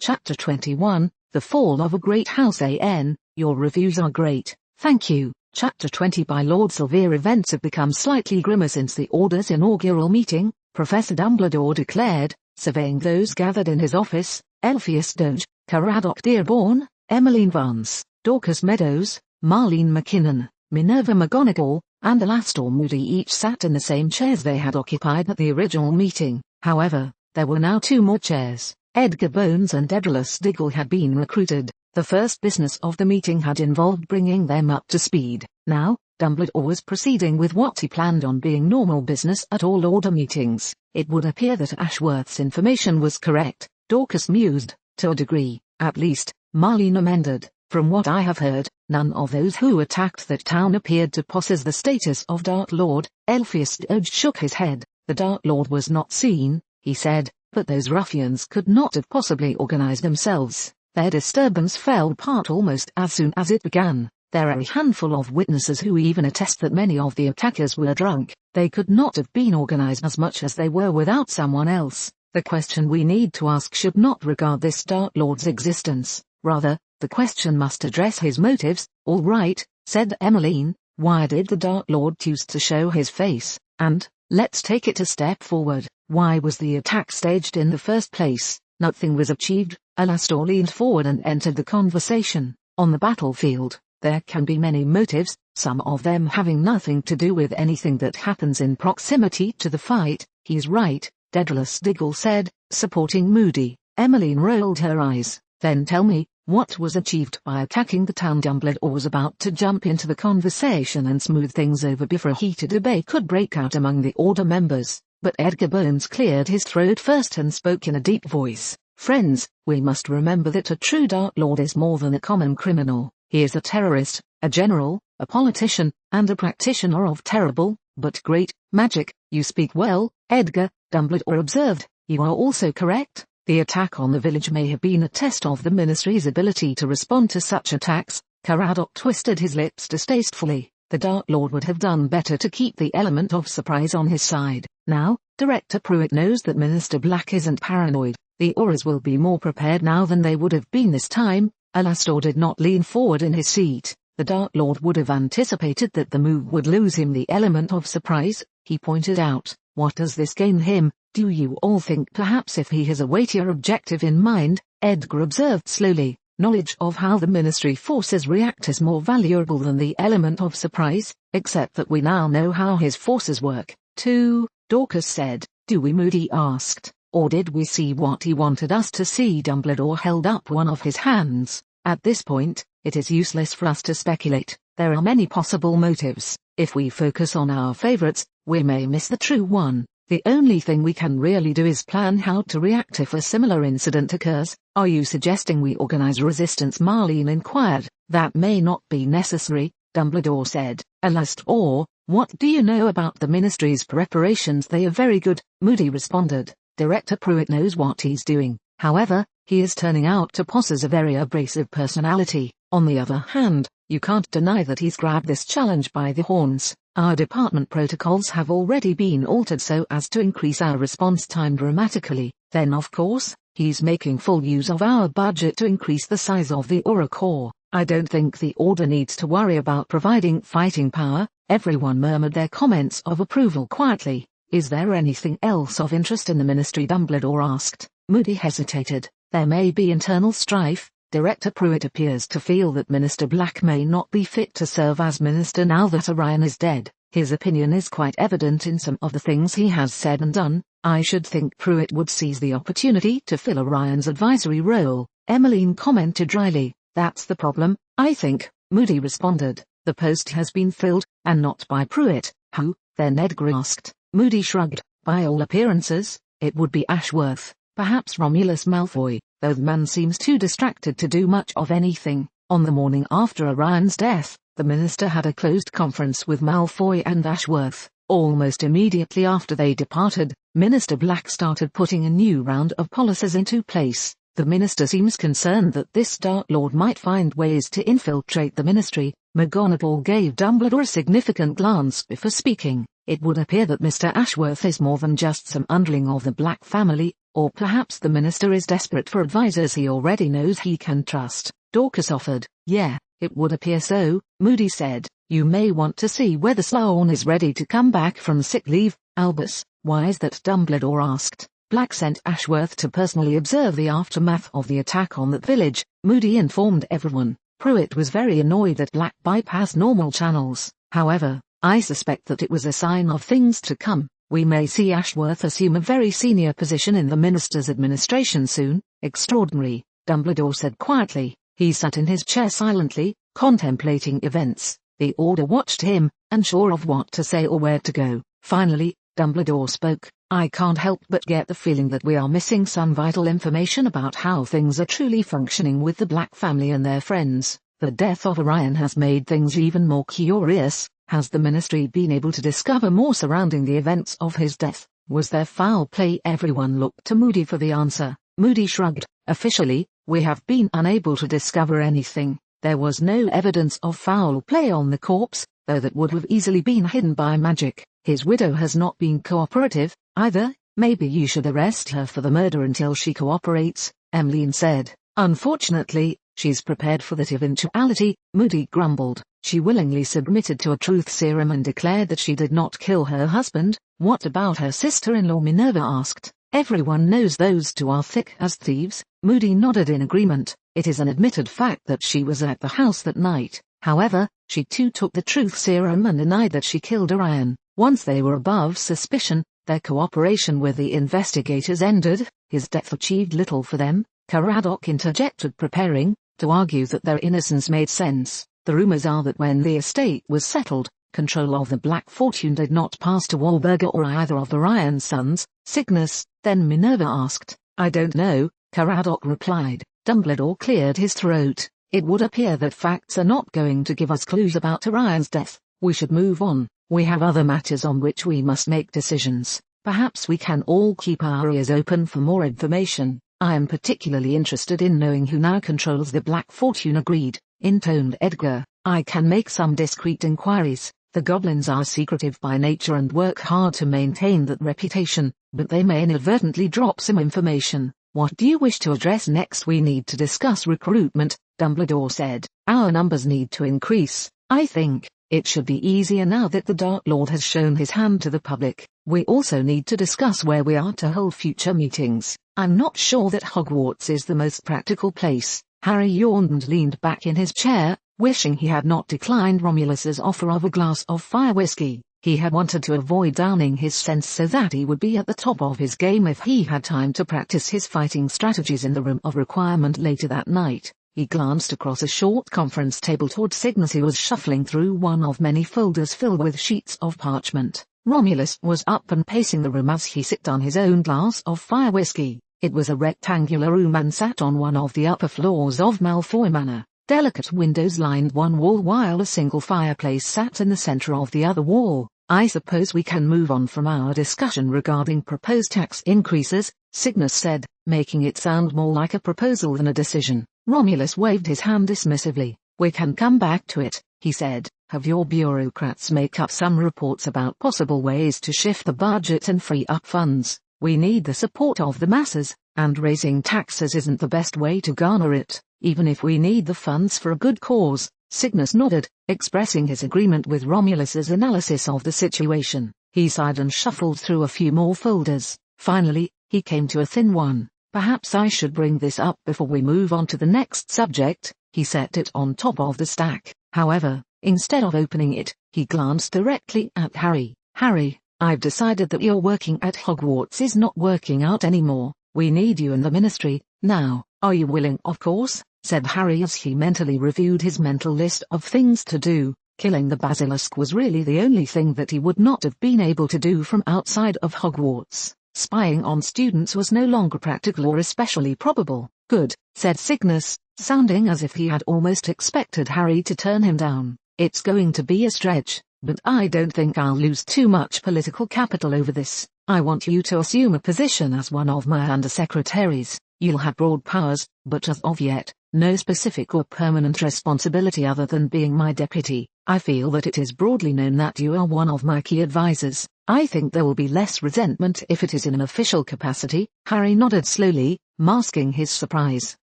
Chapter 21, The Fall of a Great House. Your reviews are great, thank you. Chapter 20 by Lord Silvere. Events have become slightly grimmer since the Order's inaugural meeting, Professor Dumbledore declared, surveying those gathered in his office. Elphias Doge, Caradoc Dearborn, Emmeline Vance, Dorcas Meadows, Marlene McKinnon, Minerva McGonagall, and Alastor Moody each sat in the same chairs they had occupied at the original meeting. However, there were now two more chairs. Edgar Bones and Dedalus Diggle had been recruited. The first business of the meeting had involved bringing them up to speed. Now, Dumbledore was proceeding with what he planned on being normal business at all Order meetings. It would appear that Ashworth's information was correct, Dorcas mused. To a degree, at least, Marlene amended. From what I have heard, none of those who attacked that town appeared to possess the status of Dark Lord. Elphias Doge shook his head. The Dark Lord was not seen, he said, but those ruffians could not have possibly organized themselves. Their disturbance fell apart almost as soon as it began. There are a handful of witnesses who even attest that many of the attackers were drunk. They could not have been organized as much as they were without someone else. The question we need to ask should not regard this Dark Lord's existence. Rather, the question must address his motives. All right, said Emmeline, why did the Dark Lord choose to show his face? And, let's take it a step forward. Why was the attack staged in the first place? Nothing was achieved. Alastor leaned forward and entered the conversation. On the battlefield, there can be many motives, some of them having nothing to do with anything that happens in proximity to the fight. He's right, Dedalus Diggle said, supporting Moody. Emmeline rolled her eyes. Then tell me, what was achieved by attacking the town? Dumbledore was about to jump into the conversation and smooth things over before a heated debate could break out among the Order members. But Edgar Bones cleared his throat first and spoke in a deep voice. Friends, we must remember that a true Dark Lord is more than a common criminal. He is a terrorist, a general, a politician, and a practitioner of terrible, but great, magic. You speak well, Edgar, Dumbledore observed. You are also correct. The attack on the village may have been a test of the Ministry's ability to respond to such attacks. Caradoc twisted his lips distastefully. The Dark Lord would have done better to keep the element of surprise on his side. Now, Director Pruitt knows that Minister Black isn't paranoid. The Aurors will be more prepared now than they would have been this time. Alastor did not lean forward in his seat. The Dark Lord would have anticipated that the move would lose him the element of surprise, he pointed out. What does this gain him? Do you all think perhaps if he has a weightier objective in mind? Edgar observed slowly. Knowledge of how the Ministry forces react is more valuable than the element of surprise, except that we now know how his forces work, too, Dorcas said. Do we? Moody asked. Or did we see what he wanted us to see? Dumbledore held up one of his hands. At this point, it is useless for us to speculate. There are many possible motives. If we focus on our favorites, we may miss the true one. The only thing we can really do is plan how to react if a similar incident occurs. Are you suggesting we organize resistance? Marlene inquired. That may not be necessary, Dumbledore said. Alastor, what do you know about the Ministry's preparations? They are very good, Moody responded. Director Pruitt knows what he's doing. However, he is turning out to possess a very abrasive personality. On the other hand, you can't deny that he's grabbed this challenge by the horns. Our department protocols have already been altered so as to increase our response time dramatically. Then of course, he's making full use of our budget to increase the size of the Auror Corps. I don't think the Order needs to worry about providing fighting power. Everyone murmured their comments of approval quietly. Is there anything else of interest in the Ministry? Dumbledore asked. Moody hesitated. There may be internal strife. Director Pruitt appears to feel that Minister Black may not be fit to serve as minister now that Orion is dead. His opinion is quite evident in some of the things he has said and done. I should think Pruitt would seize the opportunity to fill Orion's advisory role. Emmeline commented dryly. That's the problem, I think, Moody responded. The post has been filled, and not by Pruitt. Who? Then Edgar asked. Moody shrugged. By all appearances, it would be Ashworth. Perhaps Romulus Malfoy, though the man seems too distracted to do much of anything. On the morning after Orion's death, the minister had a closed conference with Malfoy and Ashworth. Almost immediately after they departed, Minister Black started putting a new round of policies into place. The minister seems concerned that this Dark Lord might find ways to infiltrate the Ministry. McGonagall gave Dumbledore a significant glance before speaking. It would appear that Mr. Ashworth is more than just some underling of the Black family. Or perhaps the minister is desperate for advisors he already knows he can trust, Dorcas offered. Yeah, it would appear so, Moody said. You may want to see whether Sloane is ready to come back from sick leave, Albus. Why is that? Dumbledore asked. Black sent Ashworth to personally observe the aftermath of the attack on that village, Moody informed everyone. Pruitt was very annoyed that Black bypassed normal channels. However, I suspect that it was a sign of things to come. We may see Ashworth assume a very senior position in the minister's administration soon. Extraordinary, Dumbledore said quietly. He sat in his chair silently, contemplating events. The Order watched him, unsure of what to say or where to go. Finally, Dumbledore spoke. I can't help but get the feeling that we are missing some vital information about how things are truly functioning with the Black family and their friends. The death of Orion has made things even more curious. Has the Ministry been able to discover more surrounding the events of his death? Was there foul play? Everyone looked to Moody for the answer. Moody shrugged. Officially, we have been unable to discover anything. There was no evidence of foul play on the corpse, though that would have easily been hidden by magic. His widow has not been cooperative, either. Maybe you should arrest her for the murder until she cooperates, Emmeline said. Unfortunately, she's prepared for that eventuality, Moody grumbled. She willingly submitted to a truth serum and declared that she did not kill her husband. What about her sister-in-law? Minerva asked. Everyone knows those two are thick as thieves. Moody nodded in agreement. It is an admitted fact that she was at the house that night. However, she too took the truth serum and denied that she killed Orion. Once they were above suspicion, their cooperation with the investigators ended. His death achieved little for them. Caradoc interjected, preparing to argue that their innocence made sense. The rumors are that when the estate was settled, control of the Black Fortune did not pass to Wahlberger or either of Orion's sons. Cygnus, then Minerva asked. I don't know, Caradoc replied. Dumbledore cleared his throat. It would appear that facts are not going to give us clues about Orion's death. We should move on. We have other matters on which we must make decisions. Perhaps we can all keep our ears open for more information. I am particularly interested in knowing who now controls the Black Fortune. Agreed, intoned Edgar. I can make some discreet inquiries. The goblins are secretive by nature and work hard to maintain that reputation, but they may inadvertently drop some information. What do you wish to address next? We need to discuss recruitment, Dumbledore said. Our numbers need to increase, I think. It should be easier now that the Dark Lord has shown his hand to the public. We also need to discuss where we are to hold future meetings. I'm not sure that Hogwarts is the most practical place. Harry yawned and leaned back in his chair, wishing he had not declined Romulus's offer of a glass of fire whiskey. He had wanted to avoid downing his sense so that he would be at the top of his game if he had time to practice his fighting strategies in the room of requirement later that night. He glanced across a short conference table toward Cygnus, who was shuffling through one of many folders filled with sheets of parchment. Romulus was up and pacing the room as he sipped on his own glass of fire whiskey. It was a rectangular room and sat on one of the upper floors of Malfoy Manor. Delicate windows lined one wall while a single fireplace sat in the center of the other wall. I suppose we can move on from our discussion regarding proposed tax increases, Cygnus said, making it sound more like a proposal than a decision. Romulus waved his hand dismissively. We can come back to it, he said. Have your bureaucrats make up some reports about possible ways to shift the budget and free up funds. We need the support of the masses, and raising taxes isn't the best way to garner it, even if we need the funds for a good cause. Cygnus nodded, expressing his agreement with Romulus's analysis of the situation. He sighed and shuffled through a few more folders. Finally, he came to a thin one. Perhaps I should bring this up before we move on to the next subject. He set it on top of the stack. However, instead of opening it, he glanced directly at Harry. Harry, I've decided that your working at Hogwarts is not working out anymore. We need you in the Ministry, now. Are you willing? Of course, said Harry as he mentally reviewed his mental list of things to do. Killing the basilisk was really the only thing that he would not have been able to do from outside of Hogwarts. Spying on students was no longer practical or especially probable. Good, said Cygnus, sounding as if he had almost expected Harry to turn him down. It's going to be a stretch, but I don't think I'll lose too much political capital over this. I want you to assume a position as one of my undersecretaries. You'll have broad powers, but as of yet, no specific or permanent responsibility other than being my deputy. I feel that it is broadly known that you are one of my key advisors. I think there will be less resentment if it is in an official capacity. Harry nodded slowly, masking his surprise.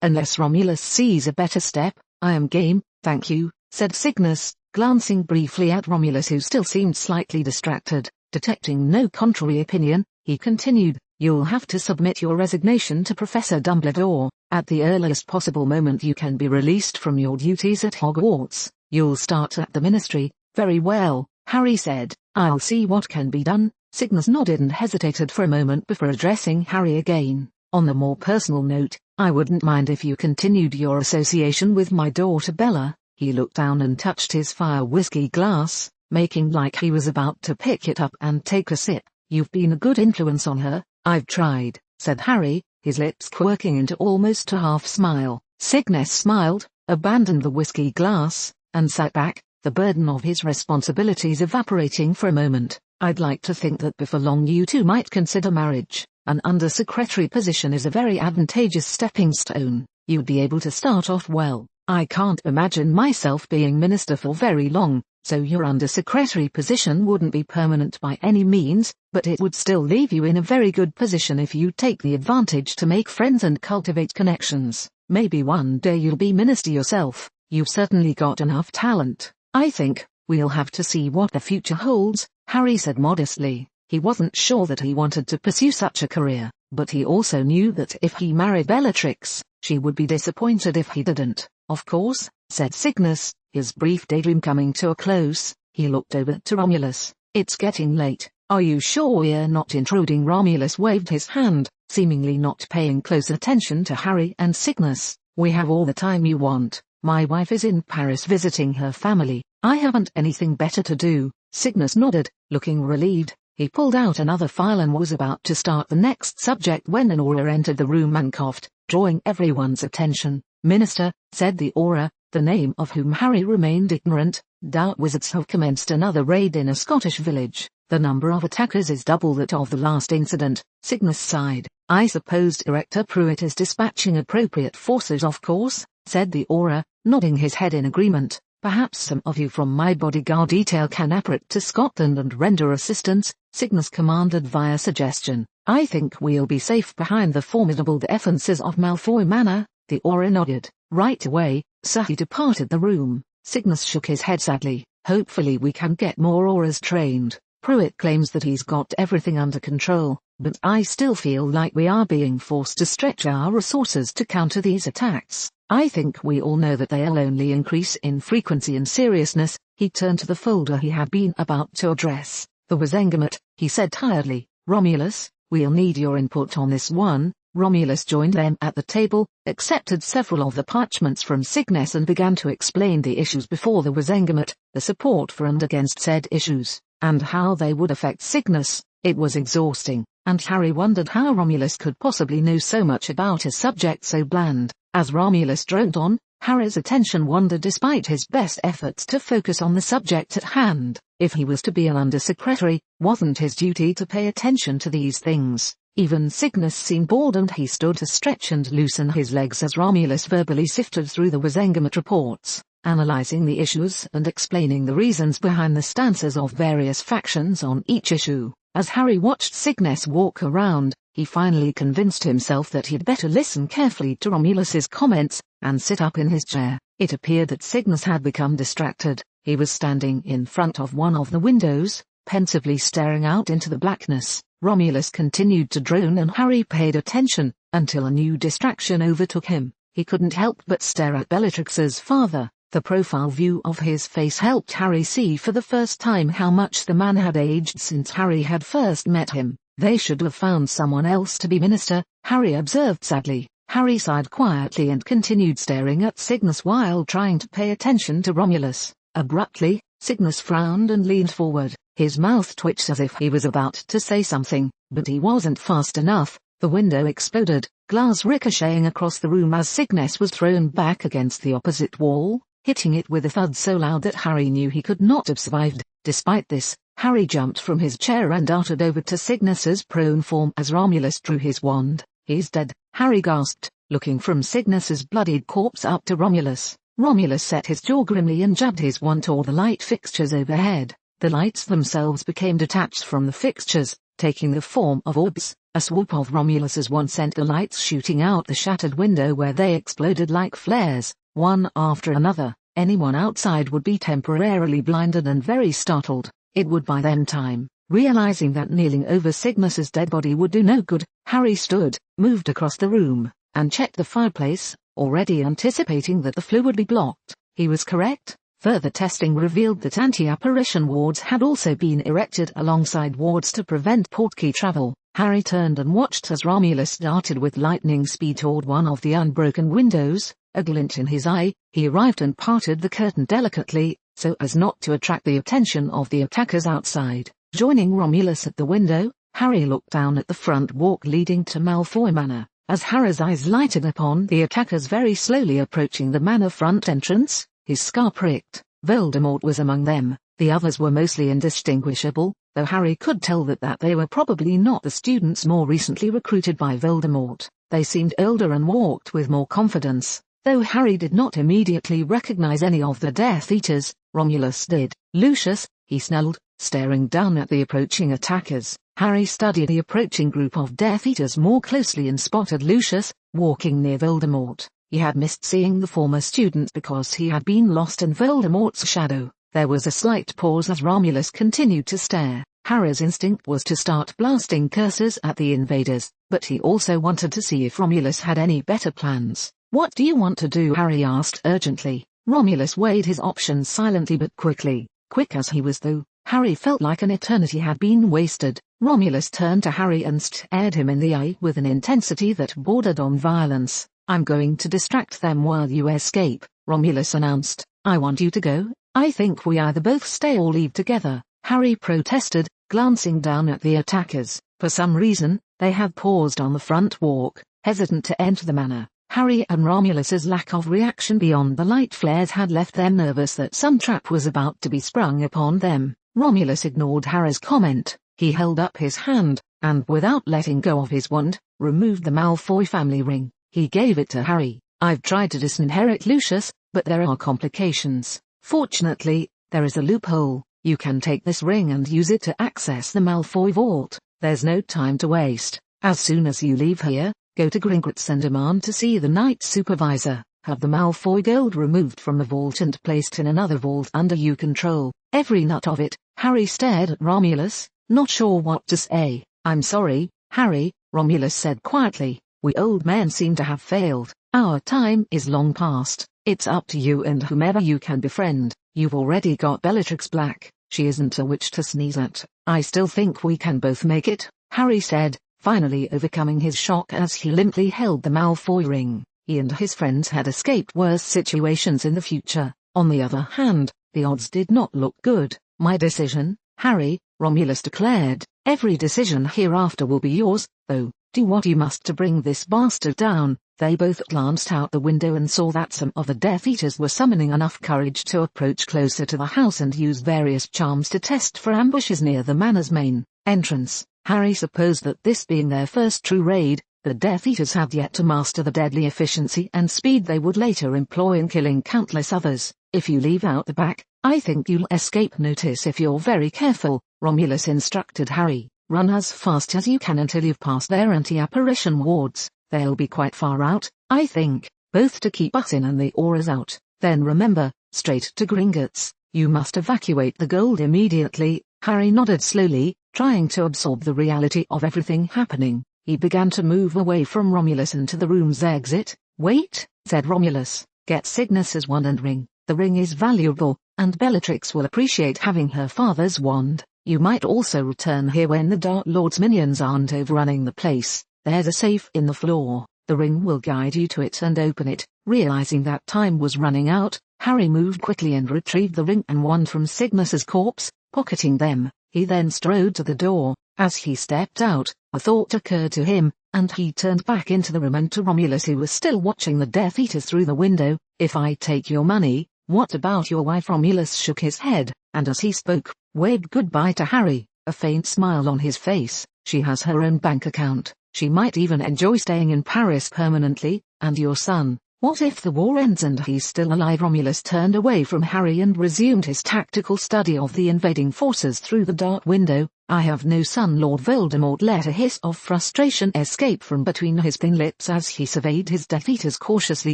Unless Romulus sees a better step, I am game, thank you, said Cygnus, glancing briefly at Romulus, who still seemed slightly distracted. Detecting no contrary opinion, he continued, you'll have to submit your resignation to Professor Dumbledore. At the earliest possible moment you can be released from your duties at Hogwarts. You'll start at the Ministry. Very well, Harry said. I'll see what can be done. Cygnus nodded and hesitated for a moment before addressing Harry again. On the more personal note, I wouldn't mind if you continued your association with my daughter Bella. He looked down and touched his fire whiskey glass, making like he was about to pick it up and take a sip. You've been a good influence on her. I've tried, said Harry, his lips quirking into almost a half smile. Cygnus smiled, abandoned the whiskey glass, and sat back, the burden of his responsibilities evaporating for a moment. I'd like to think that before long you two might consider marriage. An undersecretary position is a very advantageous stepping stone. You'd be able to start off well. I can't imagine myself being minister for very long, so your undersecretary position wouldn't be permanent by any means, but it would still leave you in a very good position if you take the advantage to make friends and cultivate connections. Maybe one day you'll be minister yourself. You've certainly got enough talent. I think we'll have to see what the future holds, Harry said modestly. He wasn't sure that he wanted to pursue such a career, but he also knew that if he married Bellatrix, she would be disappointed if he didn't. Of course, said Cygnus, his brief daydream coming to a close. He looked over to Romulus. It's getting late. Are you sure we're not intruding? Romulus waved his hand, seemingly not paying close attention to Harry and Cygnus. We have all the time you want. My wife is in Paris visiting her family. I haven't anything better to do. Cygnus nodded, looking relieved. He pulled out another file and was about to start the next subject when an aura entered the room and coughed, drawing everyone's attention. Minister, said the aura, the name of whom Harry remained ignorant. Doubt wizards have commenced another raid in a Scottish village. The number of attackers is double that of the last incident. Cygnus sighed. I suppose Director Pruitt is dispatching appropriate forces, of course, said the aura, nodding his head in agreement. Perhaps some of you from my bodyguard detail can apparat to Scotland and render assistance, Cygnus commanded via suggestion. I think we'll be safe behind the formidable defences of Malfoy Manor. The aura nodded. Right away, sir. He departed the room. Cygnus shook his head sadly. Hopefully we can get more auras trained. Pruitt claims that he's got everything under control, but I still feel like we are being forced to stretch our resources to counter these attacks. I think we all know that they'll only increase in frequency and seriousness. He turned to the folder he had been about to address. The Wizengamot, he said tiredly. Romulus, we'll need your input on this one. Romulus joined them at the table, accepted several of the parchments from Cygnus and began to explain the issues before the Wizengamot, the support for and against said issues, and how they would affect Cygnus. It was exhausting, and Harry wondered how Romulus could possibly know so much about a subject so bland. As Romulus droned on, Harry's attention wandered despite his best efforts to focus on the subject at hand. If he was to be an undersecretary, wasn't his duty to pay attention to these things? Even Cygnus seemed bored and he stood to stretch and loosen his legs as Romulus verbally sifted through the Wizengamot reports, analyzing the issues and explaining the reasons behind the stances of various factions on each issue. As Harry watched Cygnus walk around, he finally convinced himself that he'd better listen carefully to Romulus's comments, and sit up in his chair. It appeared that Cygnus had become distracted. He was standing in front of one of the windows, pensively staring out into the blackness. Romulus continued to drone and Harry paid attention, until a new distraction overtook him. He couldn't help but stare at Bellatrix's father. The profile view of his face helped Harry see for the first time how much the man had aged since Harry had first met him. They should have found someone else to be minister, Harry observed sadly. Harry sighed quietly and continued staring at Cygnus while trying to pay attention to Romulus. Abruptly, Cygnus frowned and leaned forward. His mouth twitched as if he was about to say something, but he wasn't fast enough. The window exploded, glass ricocheting across the room as Cygnus was thrown back against the opposite wall, hitting it with a thud so loud that Harry knew he could not have survived. Despite this, Harry jumped from his chair and darted over to Cygnus's prone form as Romulus drew his wand. He's dead, Harry gasped, looking from Cygnus's bloodied corpse up to Romulus. Romulus set his jaw grimly and jabbed his wand toward the light fixtures overhead. The lights themselves became detached from the fixtures, taking the form of orbs. A swoop of Romulus's wand sent the lights shooting out the shattered window where they exploded like flares, one after another. Anyone outside would be temporarily blinded and very startled. It would buy them time. Realizing that kneeling over Cygnus's dead body would do no good, Harry stood, moved across the room, and checked the fireplace, already anticipating that the flue would be blocked. He was correct. Further testing revealed that anti-apparition wards had also been erected alongside wards to prevent portkey travel. Harry turned and watched as Romulus darted with lightning speed toward one of the unbroken windows. A glint in his eye, he arrived and parted the curtain delicately, so as not to attract the attention of the attackers outside. Joining Romulus at the window, Harry looked down at the front walk leading to Malfoy Manor. As Harry's eyes lighted upon the attackers very slowly approaching the manor front entrance, his scar pricked. Voldemort was among them. The others were mostly indistinguishable, though Harry could tell that they were probably not the students more recently recruited by Voldemort. They seemed older and walked with more confidence. Though Harry did not immediately recognize any of the Death Eaters, Romulus did. Lucius, he snarled, staring down at the approaching attackers. Harry studied the approaching group of Death Eaters more closely and spotted Lucius, walking near Voldemort. He had missed seeing the former students because he had been lost in Voldemort's shadow. There was a slight pause as Romulus continued to stare. Harry's instinct was to start blasting curses at the invaders, but he also wanted to see if Romulus had any better plans. "What do you want to do?" Harry asked urgently. Romulus weighed his options silently but quickly. Quick as he was though, Harry felt like an eternity had been wasted. Romulus turned to Harry and stared him in the eye with an intensity that bordered on violence. "I'm going to distract them while you escape," Romulus announced. "I want you to go. I think we either both stay or leave together," Harry protested, glancing down at the attackers. For some reason, they had paused on the front walk, hesitant to enter the manor. Harry and Romulus's lack of reaction beyond the light flares had left them nervous that some trap was about to be sprung upon them. Romulus ignored Harry's comment. He held up his hand, and without letting go of his wand, removed the Malfoy family ring. He gave it to Harry. "I've tried to disinherit Lucius, but there are complications. Fortunately, there is a loophole. You can take this ring and use it to access the Malfoy vault. There's no time to waste. As soon as you leave here, go to Gringotts and demand to see the Night Supervisor. Have the Malfoy gold removed from the vault and placed in another vault under your control. Every nut of it." Harry stared at Romulus, not sure what to say. "I'm sorry, Harry," Romulus said quietly. "We old men seem to have failed. Our time is long past. It's up to you and whomever you can befriend. You've already got Bellatrix Black. She isn't a witch to sneeze at. I still think we can both make it," Harry said, finally overcoming his shock as he limply held the Malfoy ring. He and his friends had escaped worse situations in the future. On the other hand, the odds did not look good. "My decision, Harry," Romulus declared. "Every decision hereafter will be yours, though. Do what you must to bring this bastard down." They both glanced out the window and saw that some of the Death Eaters were summoning enough courage to approach closer to the house and use various charms to test for ambushes near the manor's main entrance. Harry supposed that this being their first true raid, the Death Eaters had yet to master the deadly efficiency and speed they would later employ in killing countless others. "If you leave out the back, I think you'll escape notice if you're very careful," Romulus instructed Harry. "Run as fast as you can until you've passed their anti-apparition wards. They'll be quite far out, I think, both to keep us in and the auras out. Then remember, straight to Gringotts. You must evacuate the gold immediately." Harry nodded slowly, trying to absorb the reality of everything happening. He began to move away from Romulus and to the room's exit. "Wait," said Romulus. "Get Cygnus's wand and ring. The ring is valuable, and Bellatrix will appreciate having her father's wand. You might also return here when the Dark Lord's minions aren't overrunning the place. There's a safe in the floor. The ring will guide you to it and open it." Realizing that time was running out, Harry moved quickly and retrieved the ring and wand from Cygnus's corpse, pocketing them. He then strode to the door. As he stepped out, a thought occurred to him, and he turned back into the room and to Romulus, who was still watching the Death Eaters through the window. "If I take your money, what about your wife?" Romulus shook his head, and as he spoke, waved goodbye to Harry, a faint smile on his face. "She has her own bank account. She might even enjoy staying in Paris permanently. And your son, What if the war ends and he's still alive? Romulus turned away from Harry and resumed his tactical study of the invading forces through the dark window. I have no son. Lord Voldemort let a hiss of frustration escape from between his thin lips as he surveyed his Death Eaters cautiously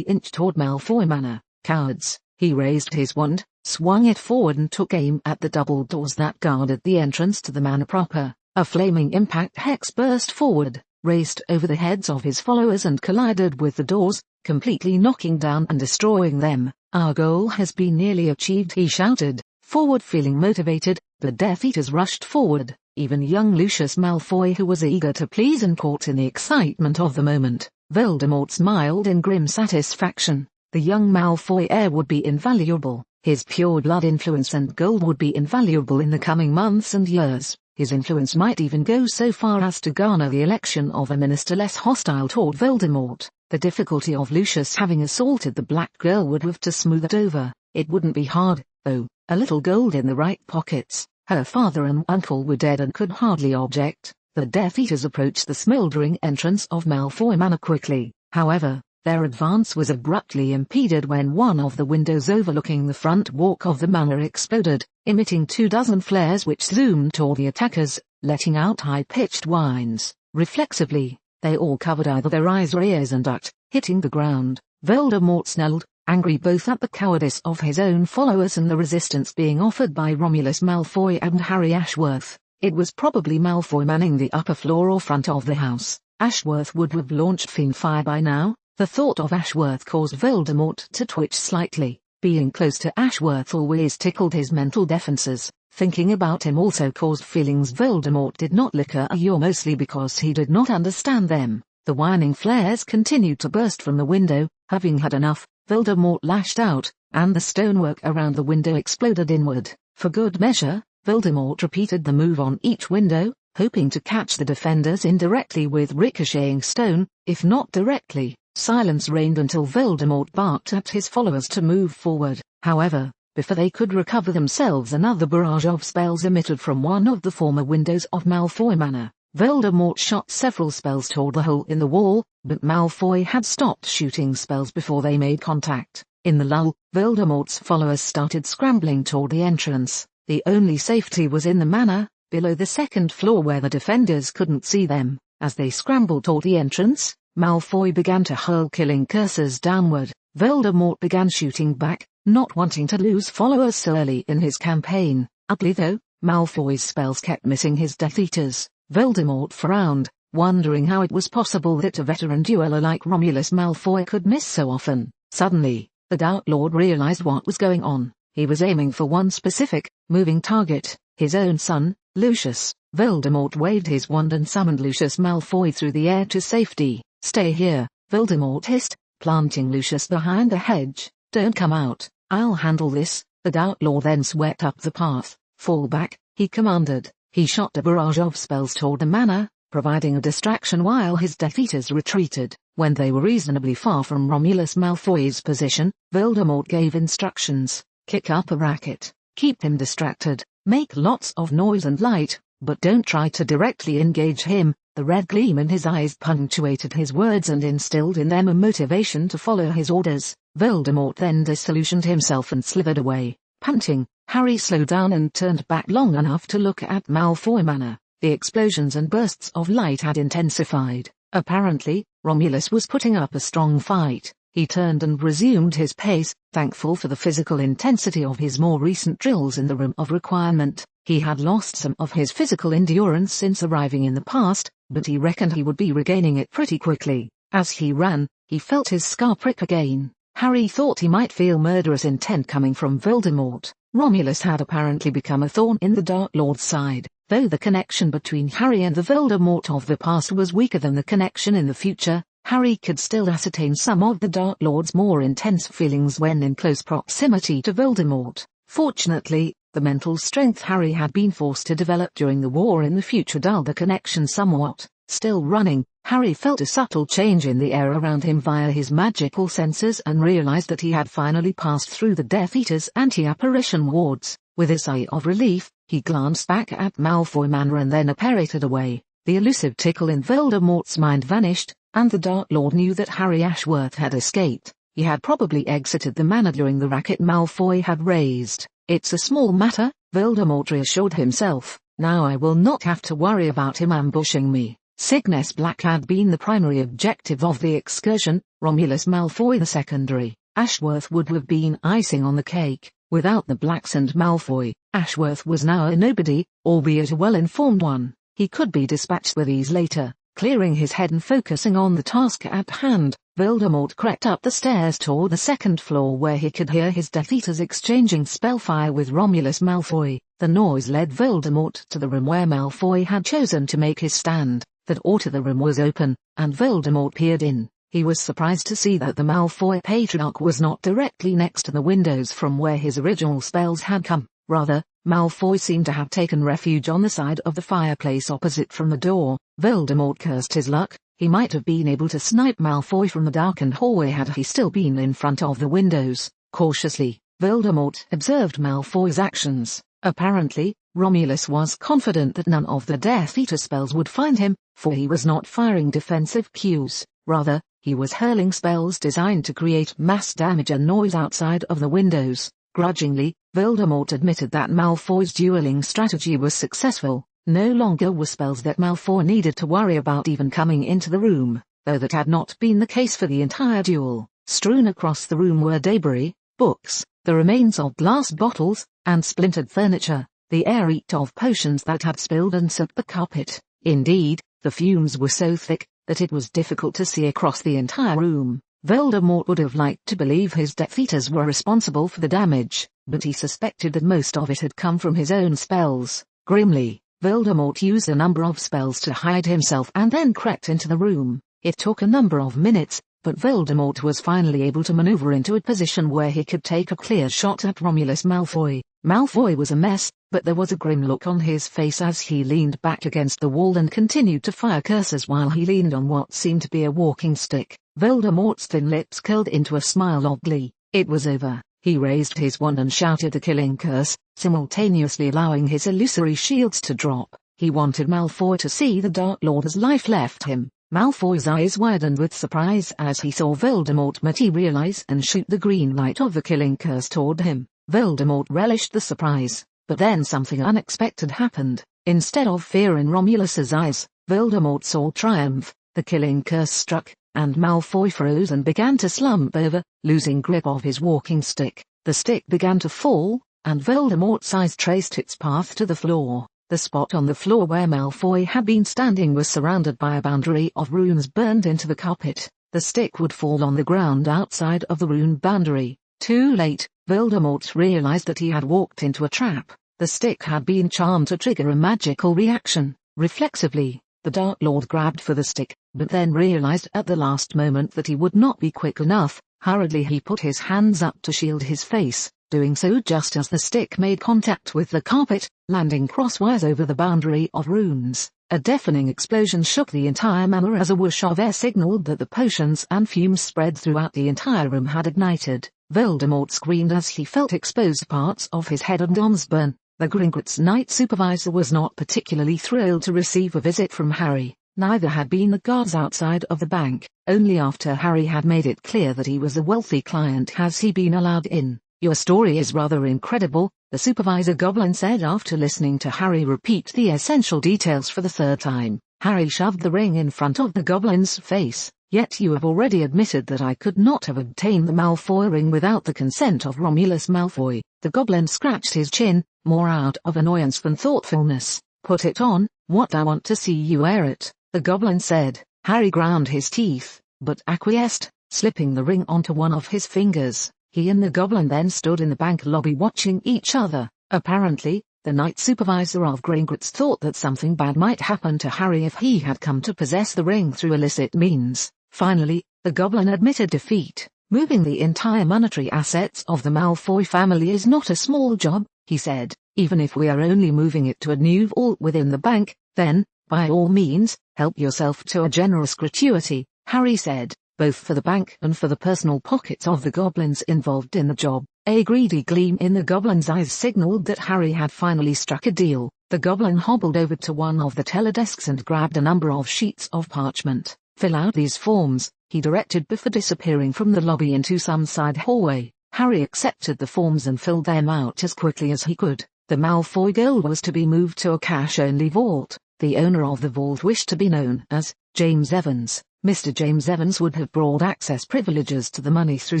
inch toward Malfoy Manor. Cowards. He raised his wand, swung it forward and took aim at the double doors that guarded the entrance to the manor proper. A flaming impact hex burst forward, raced over the heads of his followers and collided with the doors, completely knocking down and destroying them. Our goal has been nearly achieved, he shouted, forward. Feeling motivated, the Death Eaters rushed forward, even young Lucius Malfoy, who was eager to please and caught in the excitement of the moment. Voldemort smiled in grim satisfaction. The young Malfoy heir would be invaluable. His pure blood influence and gold would be invaluable in the coming months and years. His influence might even go so far as to garner the election of a minister less hostile toward Voldemort. The difficulty of Lucius having assaulted the black girl would have to smooth it over. It wouldn't be hard, though. A little gold in the right pockets. Her father and uncle were dead and could hardly object. The Death Eaters approached the smoldering entrance of Malfoy Manor quickly. However, their advance was abruptly impeded when one of the windows overlooking the front walk of the manor exploded, emitting 24 flares which zoomed toward the attackers, letting out high-pitched whines. Reflexively, they all covered either their eyes or ears and ducked, hitting the ground. Voldemort snarled, angry both at the cowardice of his own followers and the resistance being offered by Romulus Malfoy and Harry Ashworth. It was probably Malfoy manning the upper floor or front of the house. Ashworth would have launched fiend fire by now. The thought of Ashworth caused Voldemort to twitch slightly. Being close to Ashworth always tickled his mental defenses. Thinking about him also caused feelings Voldemort did not liquor a yaw, mostly because he did not understand them. The whining flares continued to burst from the window. Having had enough, Voldemort lashed out, and the stonework around the window exploded inward. For good measure, Voldemort repeated the move on each window, hoping to catch the defenders indirectly with ricocheting stone, if not directly. Silence reigned until Voldemort barked at his followers to move forward. However, before they could recover themselves, another barrage of spells emitted from one of the former windows of Malfoy Manor. Voldemort shot several spells toward the hole in the wall, but Malfoy had stopped shooting spells before they made contact. In the lull, Voldemort's followers started scrambling toward the entrance. The only safety was in the manor, below the second floor where the defenders couldn't see them. As they scrambled toward the entrance, Malfoy began to hurl killing curses downward. Voldemort began shooting back, not wanting to lose followers so early in his campaign. Ugly though, Malfoy's spells kept missing his Death Eaters. Voldemort frowned, wondering how it was possible that a veteran dueler like Romulus Malfoy could miss so often. Suddenly, the Dark Lord realized what was going on. He was aiming for one specific, moving target, his own son, Lucius. Voldemort waved his wand and summoned Lucius Malfoy through the air to safety. "Stay here," Voldemort hissed, planting Lucius behind a hedge. "Don't come out. I'll handle this." The Dark Lord then swept up the path. "Fall back," he commanded. He shot a barrage of spells toward the manor, providing a distraction while his Death Eaters retreated. When they were reasonably far from Romulus Malfoy's position, Voldemort gave instructions. "Kick up a racket. Keep him distracted. Make lots of noise and light, but don't try to directly engage him." The red gleam in his eyes punctuated his words and instilled in them a motivation to follow his orders. Voldemort then disillusioned himself and slithered away. Panting, Harry slowed down and turned back long enough to look at Malfoy Manor. The explosions and bursts of light had intensified. Apparently, Romulus was putting up a strong fight. He turned and resumed his pace, thankful for the physical intensity of his more recent drills in the Room of Requirement. He had lost some of his physical endurance since arriving in the past, but he reckoned he would be regaining it pretty quickly. As he ran, he felt his scar prick again. Harry thought he might feel murderous intent coming from Voldemort. Romulus had apparently become a thorn in the Dark Lord's side. Though the connection between Harry and the Voldemort of the past was weaker than the connection in the future, Harry could still ascertain some of the Dark Lord's more intense feelings when in close proximity to Voldemort. Fortunately, the mental strength Harry had been forced to develop during the war in the future dulled the connection somewhat. Still running, Harry felt a subtle change in the air around him via his magical senses and realized that he had finally passed through the Death Eaters' anti-apparition wards. With a sigh of relief, he glanced back at Malfoy Manor and then apparated away. The elusive tickle in Voldemort's mind vanished, and the Dark Lord knew that Harry Ashworth had escaped. He had probably exited the manor during the racket Malfoy had raised. It's a small matter, Voldemort reassured himself. Now I will not have to worry about him ambushing me. Cygnus Black had been the primary objective of the excursion, Romulus Malfoy the secondary. Ashworth would have been icing on the cake. Without the Blacks and Malfoy, Ashworth was now a nobody, albeit a well-informed one. He could be dispatched with ease later. Clearing his head and focusing on the task at hand, Voldemort crept up the stairs toward the second floor where he could hear his Death Eaters exchanging spellfire with Romulus Malfoy. The noise led Voldemort to the room where Malfoy had chosen to make his stand. The door to the room was open, and Voldemort peered in. He was surprised to see that the Malfoy Patriarch was not directly next to the windows from where his original spells had come. Rather, Malfoy seemed to have taken refuge on the side of the fireplace opposite from the door. Voldemort cursed his luck. He might have been able to snipe Malfoy from the darkened hallway had he still been in front of the windows. Cautiously, Voldemort observed Malfoy's actions. Apparently, Romulus was confident that none of the Death Eater spells would find him, for he was not firing defensive cues. Rather, he was hurling spells designed to create mass damage and noise outside of the windows. Grudgingly, Voldemort admitted that Malfoy's dueling strategy was successful. No longer were spells that Malfoy needed to worry about even coming into the room, though that had not been the case for the entire duel. Strewn across the room were debris, books, the remains of glass bottles, and splintered furniture. The air reeked of potions that had spilled and soaked the carpet. Indeed, the fumes were so thick that it was difficult to see across the entire room. Voldemort would have liked to believe his Death Eaters were responsible for the damage, but he suspected that most of it had come from his own spells. Grimly, Voldemort used a number of spells to hide himself and then crept into the room. It took a number of minutes, but Voldemort was finally able to maneuver into a position where he could take a clear shot at Romulus Malfoy. Malfoy was a mess, but there was a grim look on his face as he leaned back against the wall and continued to fire curses while he leaned on what seemed to be a walking stick. Voldemort's thin lips curled into a smile of glee. It was over. He raised his wand and shouted the killing curse, simultaneously allowing his illusory shields to drop. He wanted Malfoy to see the Dark Lord's life left him. Malfoy's eyes widened with surprise as he saw Voldemort materialize and shoot the green light of the killing curse toward him. Voldemort relished the surprise, but then something unexpected happened. Instead of fear in Romulus's eyes, Voldemort saw triumph. The killing curse struck, and Malfoy froze and began to slump over, losing grip of his walking stick. The stick began to fall, and Voldemort's eyes traced its path to the floor. The spot on the floor where Malfoy had been standing was surrounded by a boundary of runes burned into the carpet. The stick would fall on the ground outside of the rune boundary. Too late, Voldemort realized that he had walked into a trap. The stick had been charmed to trigger a magical reaction. Reflexively, the Dark Lord grabbed for the stick, but then realized at the last moment that he would not be quick enough. Hurriedly he put his hands up to shield his face, doing so just as the stick made contact with the carpet, landing crosswise over the boundary of runes. A deafening explosion shook the entire manor as a whoosh of air signaled that the potions and fumes spread throughout the entire room had ignited. Voldemort screamed as he felt exposed parts of his head and arms burn. The Gringotts night supervisor was not particularly thrilled to receive a visit from Harry. Neither had been the guards outside of the bank. Only after Harry had made it clear that he was a wealthy client has he been allowed in. "Your story is rather incredible," the supervisor goblin said after listening to Harry repeat the essential details for the third time. Harry shoved the ring in front of the goblin's face. "Yet you have already admitted that I could not have obtained the Malfoy ring without the consent of Romulus Malfoy." The goblin scratched his chin, more out of annoyance than thoughtfulness. "Put it on, what I want to see you wear it," the goblin said. Harry ground his teeth, but acquiesced, slipping the ring onto one of his fingers. He and the goblin then stood in the bank lobby watching each other. Apparently, the night supervisor of Gringotts thought that something bad might happen to Harry if he had come to possess the ring through illicit means. Finally, the goblin admitted defeat. "Moving the entire monetary assets of the Malfoy family is not a small job," he said. "Even if we are only moving it to a new vault within the bank, then, by all means, help yourself to a generous gratuity," Harry said, "both for the bank and for the personal pockets of the goblins involved in the job." A greedy gleam in the goblin's eyes signaled that Harry had finally struck a deal. The goblin hobbled over to one of the teller desks and grabbed a number of sheets of parchment. Fill out these forms, he directed before disappearing from the lobby into some side hallway. Harry accepted the forms and filled them out as quickly as he could. The Malfoy gold was to be moved to a cash-only vault. The owner of the vault wished to be known as James Evans. Mr. James Evans would have broad access privileges to the money through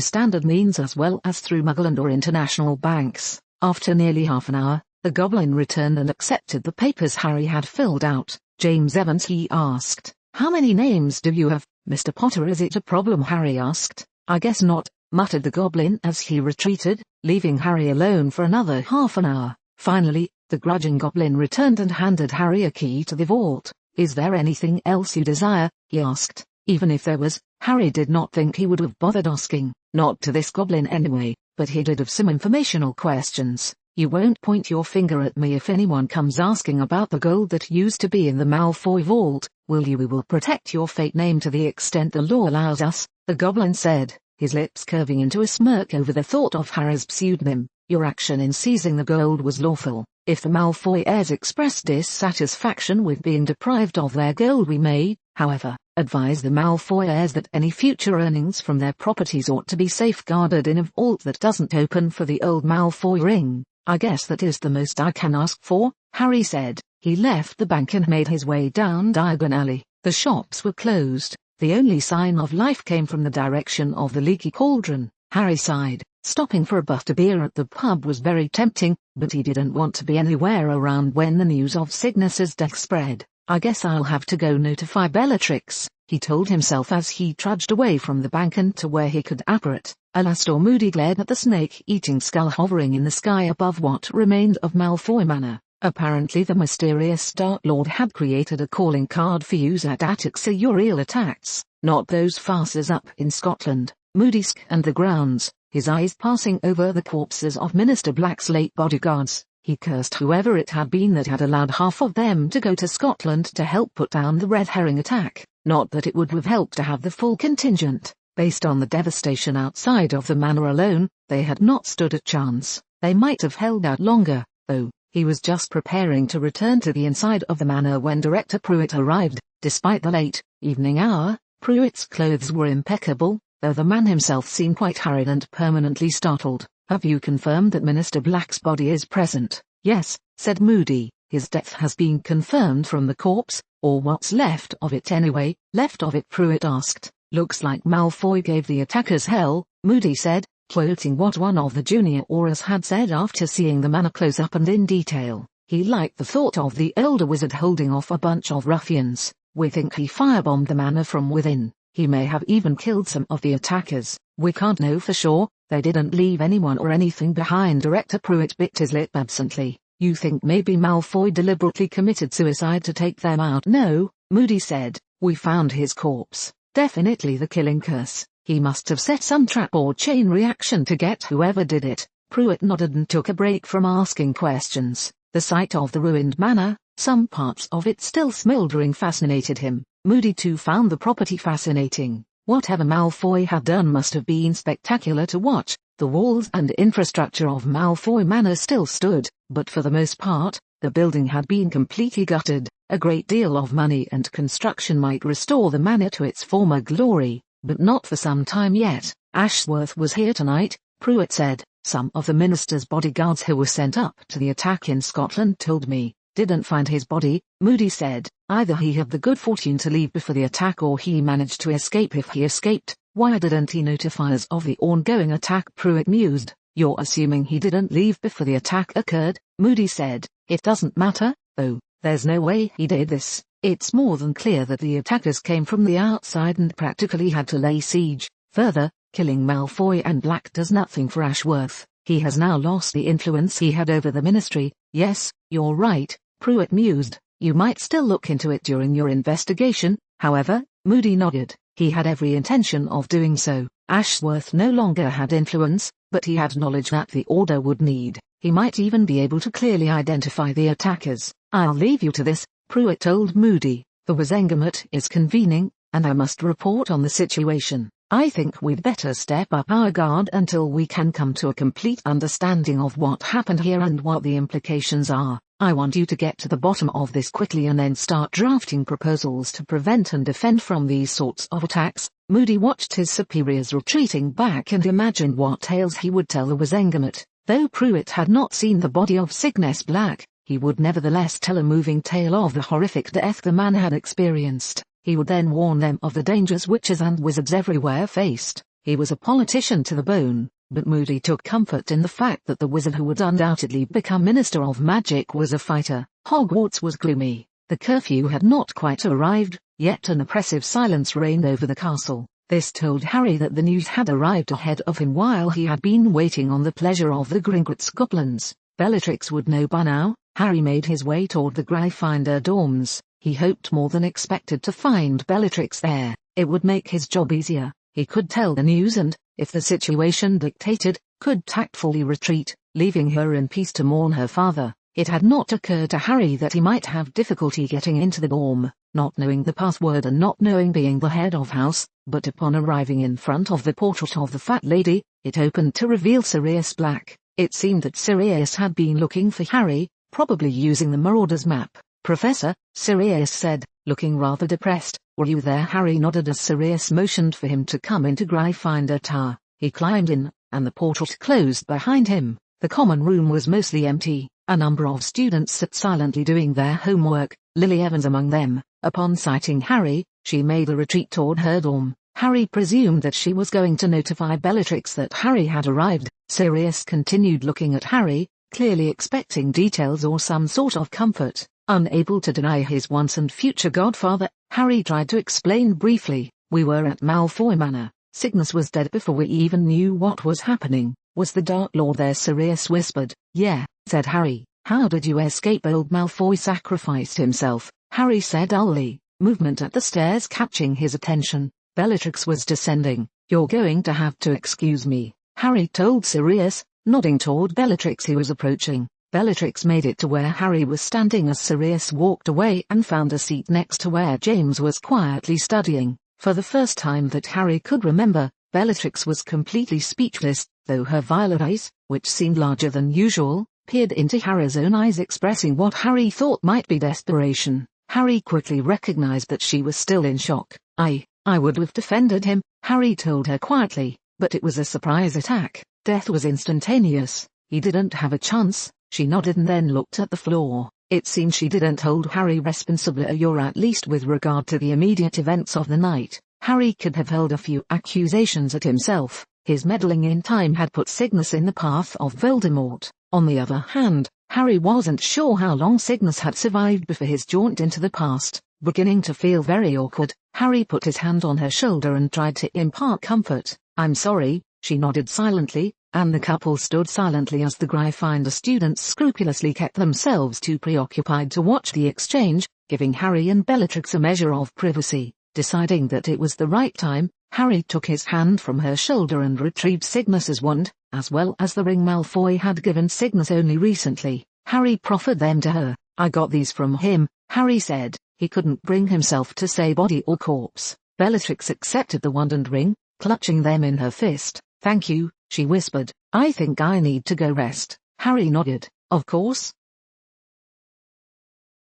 standard means as well as through Muggle or international banks. After nearly half an hour, the goblin returned and accepted the papers Harry had filled out. James Evans, he asked. How many names do you have, Mr. Potter? Is it a problem? Harry asked. I guess not, muttered the goblin as he retreated, leaving Harry alone for another half an hour. Finally, the grudging goblin returned and handed Harry a key to the vault. Is there anything else you desire? He asked. Even if there was, Harry did not think he would have bothered asking. Not to this goblin anyway, but he did have some informational questions. You won't point your finger at me if anyone comes asking about the gold that used to be in the Malfoy vault, will you? We will protect your fake name to the extent the law allows us, the goblin said, his lips curving into a smirk over the thought of Harry's pseudonym. Your action in seizing the gold was lawful. If the Malfoy heirs expressed dissatisfaction with being deprived of their gold, we may, however, advise the Malfoy heirs that any future earnings from their properties ought to be safeguarded in a vault that doesn't open for the old Malfoy ring. I guess that is the most I can ask for, Harry said. He left the bank and made his way down Diagon Alley. The shops were closed. The only sign of life came from the direction of the Leaky Cauldron. Harry sighed. Stopping for a butterbeer at the pub was very tempting, but he didn't want to be anywhere around when the news of Cygnus's death spread. I guess I'll have to go notify Bellatrix, he told himself as he trudged away from the bank and to where he could apparate. Alastor Moody glared at the snake-eating skull hovering in the sky above what remained of Malfoy Manor. Apparently the mysterious Dark Lord had created a calling card for use at Attic's Uriel attacks, not those farces up in Scotland. Moody scanned the grounds, his eyes passing over the corpses of Minister Black's late bodyguards. He cursed whoever it had been that had allowed half of them to go to Scotland to help put down the Red Herring attack. Not that it would have helped to have the full contingent. Based on the devastation outside of the manor alone, they had not stood a chance. They might have held out longer, though. He was just preparing to return to the inside of the manor when Director Pruitt arrived. Despite the late evening hour, Pruitt's clothes were impeccable, though the man himself seemed quite hurried and permanently startled. Have you confirmed that Minister Black's body is present? Yes, said Moody. His death has been confirmed from the corpse, or what's left of it anyway. Left of it? Pruitt asked. Looks like Malfoy gave the attackers hell, Moody said, quoting what one of the junior Aurors had said after seeing the manor close up and in detail. He liked the thought of the elder wizard holding off a bunch of ruffians. We think he firebombed the manor from within. He may have even killed some of the attackers. We can't know for sure. They didn't leave anyone or anything behind. Director Pruitt bit his lip absently. You think maybe Malfoy deliberately committed suicide to take them out? No, Moody said. We found his corpse. Definitely the killing curse. He must have set some trap or chain reaction to get whoever did it. Pruitt nodded and took a break from asking questions. The sight of the ruined manor, some parts of it still smoldering, fascinated him. Moody too found the property fascinating. Whatever Malfoy had done must have been spectacular to watch. The walls and infrastructure of Malfoy Manor still stood, but for the most part, the building had been completely gutted. A great deal of money and construction might restore the manor to its former glory, but not for some time yet. Ashworth was here tonight, Pruitt said. Some of the minister's bodyguards who were sent up to the attack in Scotland told me. Didn't find his body, Moody said. Either he had the good fortune to leave before the attack or he managed to escape. If he escaped, why didn't he notify us of the ongoing attack? Pruitt mused. You're assuming he didn't leave before the attack occurred, Moody said. It doesn't matter, though. There's no way he did this. It's more than clear that the attackers came from the outside and practically had to lay siege. Further, killing Malfoy and Black does nothing for Ashworth. He has now lost the influence he had over the ministry. Yes, you're right, Pruitt mused. You might still look into it during your investigation, however. Moody nodded. He had every intention of doing so. Ashworth no longer had influence, but he had knowledge that the Order would need. He might even be able to clearly identify the attackers. I'll leave you to this, Pruitt told Moody. The Wizengamot is convening, and I must report on the situation. I think we'd better step up our guard until we can come to a complete understanding of what happened here and what the implications are. I want you to get to the bottom of this quickly and then start drafting proposals to prevent and defend from these sorts of attacks." Moody watched his superiors retreating back and imagined what tales he would tell the Wizengamot. Though Pruitt had not seen the body of Cygnus Black, he would nevertheless tell a moving tale of the horrific death the man had experienced. He would then warn them of the dangers witches and wizards everywhere faced. He was a politician to the bone, but Moody took comfort in the fact that the wizard who would undoubtedly become Minister of Magic was a fighter. Hogwarts was gloomy. The curfew had not quite arrived, yet an oppressive silence reigned over the castle. This told Harry that the news had arrived ahead of him while he had been waiting on the pleasure of the Gringotts goblins. Bellatrix would know by now. Harry made his way toward the Gryffindor dorms. He hoped more than expected to find Bellatrix there. It would make his job easier. He could tell the news and, if the situation dictated, could tactfully retreat, leaving her in peace to mourn her father. It had not occurred to Harry that he might have difficulty getting into the dorm, not knowing the password and not knowing being the head of house, but upon arriving in front of the portrait of the fat lady, it opened to reveal Sirius Black. It seemed that Sirius had been looking for Harry, probably using the Marauder's map. "Professor," Sirius said, looking rather depressed. "Were you there?" Harry nodded as Sirius motioned for him to come into Gryffindor Tower. He climbed in, and the portrait closed behind him. The common room was mostly empty. A number of students sat silently doing their homework, Lily Evans among them. Upon sighting Harry, she made a retreat toward her dorm. Harry presumed that she was going to notify Bellatrix that Harry had arrived. Sirius continued looking at Harry, clearly expecting details or some sort of comfort. Unable to deny his once and future godfather, Harry tried to explain briefly. "We were at Malfoy Manor. Cygnus was dead before we even knew what was happening." "Was the Dark Lord there?" Sirius whispered. "Yeah," said Harry. "How did you escape?" "Old Malfoy sacrificed himself," Harry said dully, movement at the stairs catching his attention. Bellatrix was descending. "You're going to have to excuse me," Harry told Sirius, nodding toward Bellatrix who was approaching. Bellatrix made it to where Harry was standing as Sirius walked away and found a seat next to where James was quietly studying. For the first time that Harry could remember, Bellatrix was completely speechless, though her violet eyes, which seemed larger than usual, peered into Harry's own eyes expressing what Harry thought might be desperation. Harry quickly recognized that she was still in shock. I would have defended him," Harry told her quietly, "but it was a surprise attack. Death was instantaneous. He didn't have a chance." She nodded and then looked at the floor. It seemed she didn't hold Harry responsible, or at least with regard to the immediate events of the night. Harry could have held a few accusations at himself. His meddling in time had put Cygnus in the path of Voldemort. On the other hand, Harry wasn't sure how long Cygnus had survived before his jaunt into the past. Beginning to feel very awkward, Harry put his hand on her shoulder and tried to impart comfort. "I'm sorry," she nodded silently, and the couple stood silently as the Gryffindor students scrupulously kept themselves too preoccupied to watch the exchange, giving Harry and Bellatrix a measure of privacy. Deciding that it was the right time, Harry took his hand from her shoulder and retrieved Cygnus's wand, as well as the ring Malfoy had given Cygnus only recently. Harry proffered them to her. "I got these from him," Harry said. He couldn't bring himself to say body or corpse. Bellatrix accepted the wand and ring, clutching them in her fist. "Thank you," she whispered. "I think I need to go rest." Harry nodded. "Of course,